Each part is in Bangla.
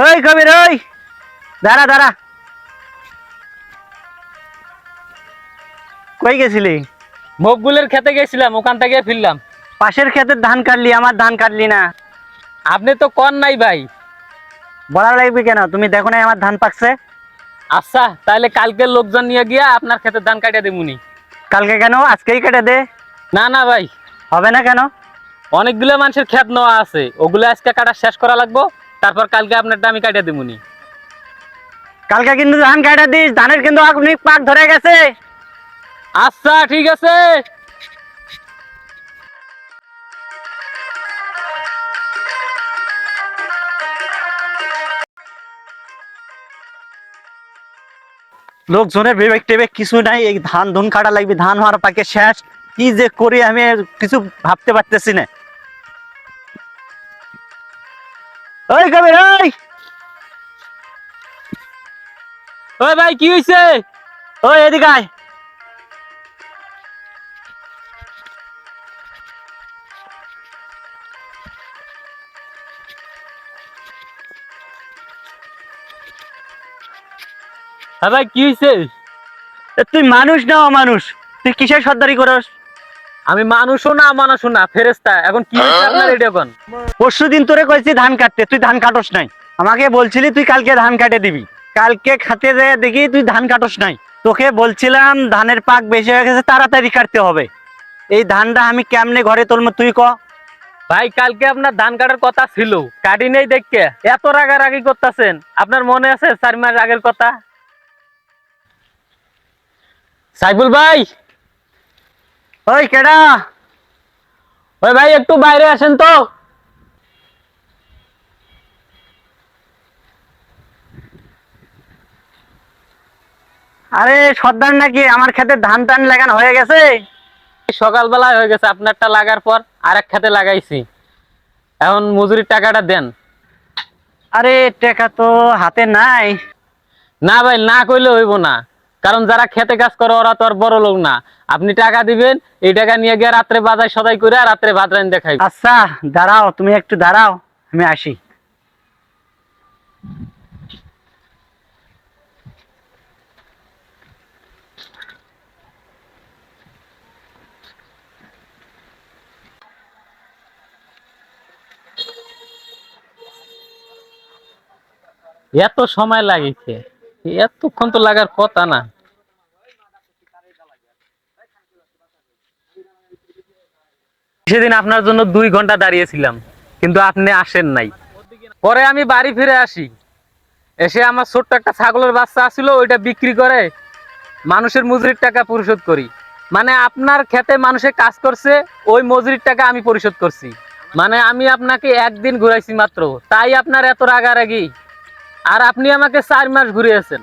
ওই কবির, ওই দাঁড়া দাঁড়া, কই গেছিলি? মকবুলের খেতে গেছিলাম, ওখান থেকে ফিরলাম। পাশের ক্ষেতের ধান কাটলি, আমার ধান কাটলি না। আপনি তো কর নাই ভাই। বলা লাগবে কেন? তুমি দেখো না আমার ধান পাকছে? আচ্ছা, তাহলে কালকে লোকজন নিয়ে গিয়া আপনার খেতে ধান কাটিয়ে দেবুনি। কালকে কেন? আজকেই কেটে দে। না না ভাই, হবে না কেন? অনেকগুলো মানুষের ক্ষেত নেওয়া আছে, ওগুলো আজকে কাটা শেষ করা লাগবো, তারপর কালকে আপনার আমি কাটিয়ে দেবুনি। কালকে কিন্তু ধান কাটা দিস, ধানের কিন্তু অনেক পাক ধরে গেছে। আচ্ছা ঠিক আছে। লোকজনের বিবেক টেবেক কিছু নাই, এই ধান ধুন কাটা লাগবে, ধান হওয়ার পাকে শেষ। কি যে করি আমি আর কিছু ভাবতে পারতেছি না। ওই কবির, ওই ওই ভাই কি হয়েছে? ওই এদিকে আয়। হ্যাঁ ভাই কি হয়েছে? তুই মানুষ না অমানুষ? তুই কিসের সর্দারি করস? আমি মানুষও না মানুষও না, ফেরেস্তা। এখন কি হয়েছে আপনার এটা এখন? পরশু দিন তোরে কইছি ধান কাটতে, তুই ধান কাটস নাই। আমাকে বলছিলি তুই কালকে ধান কাটে দিবি, কালকে খাতে যায় দেখি তুই ধান কাটস নাই। তোকে বলছিলাম ধানের পাক বেশি হয়ে গেছে, তাড়াতাড়ি কাটতে হবে। এই ধানটা আমি কেমনে ঘরে তুলবো তুই ক? ভাই কালকে আপনার ধান কাটার কথা ছিল, কাটি নেই দেখে এত রাগারাগি করতেছেন। আপনার মনে আছে 4 মাস আগের কথা? সাইফুল ভাই, ওই কেডা? ওই ভাই একটু বাইরে আসেন তো। আরে সর্দার নাকি? আমার খেতে ধান টান লাগানো হয়ে গেছে। সকালবেলায় হয়ে গেছে, আপনারটা লাগার পর আরেক খাতে লাগাইছি। এখন মজুরির টাকাটা দেন। আরে টাকা তো হাতে নাই। না ভাই, না কইলে হইব না, কারণ যারা খেতে কাজ করে ওরা তো আর বড় লোক না। আপনি টাকা দিবেন, এই টাকা নিয়ে গিয়ে রাত্রে বাজার সদাই করে রাত্রে ভাত রান দেখাই। আচ্ছা দাঁড়াও, তুমি একটু দাঁড়াও, আমি আসি। এত সময় লাগিছে, এতক্ষণ তো লাগার কথা না। সেদিন আপনার জন্য 2 ঘন্টা দাঁড়িয়েছিলাম, কিন্তু আপনি আসেন নাই। পরে আমি বাড়ি ফিরে আসি, এসে আমার ছোট্ট একটা ছাগলের বাচ্চা ছিল, ওইটা বিক্রি করে মানুষের মজুরির টাকা পরিশোধ করি। মানে আপনার খেতে মানুষে কাজ করছে, ওই মজুরির টাকা আমি পরিশোধ করছি। মানে আমি আপনাকে একদিন ঘুরাইছি মাত্র, তাই আপনার এত রাগারাগি। আর আপনি আমাকে 4 মাস ঘুরিয়েছেন।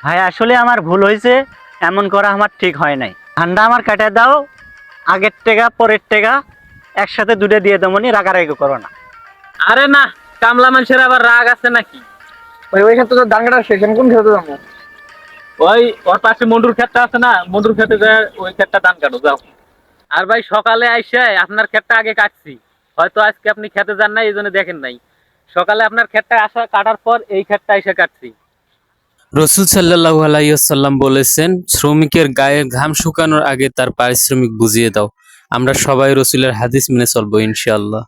ভাই আসলে আমার ভুল হয়েছে, এমন করা আমার ঠিক হয় নাই। ধানটা আমার কাটে দাও, আগের টাকা পরের টাকা একসাথে দুটো দিয়ে দেবো, নি রাগারাগি করো না। আরে না, কামলা মানুষের আবার রাগ আছে নাকি? ওইখানে তো ধান কাটা শেষ, আমি কোন খেতে যাবো? ওই ওর পাশে মন্ডুর ক্ষেতটা আছে না, মন্ডুর ক্ষেতে যায়, ওই ক্ষেতটা ধান কাটো যাও। আর ভাই সকালে আইসে আপনার ক্ষেতটা আগে কাটছি, হয়তো আজকে আপনি খেতে যান নাই, এই জন্য দেখেন নাই। সকালে আপনার ক্ষেতটা আসা কাটার পর এই ক্ষেতটা এসে কাটছি। রসুল সাল্লাল্লাহু আলাইহি ওয়াসাল্লাম বলেছেন, শ্রমিকের গায়ের ঘাম শুকানোর আগে তার পারিশ্রমিক বুঝিয়ে দাও। আমরা সবাই রসুলের হাদিস মেনে চলবো ইনশাআল্লাহ।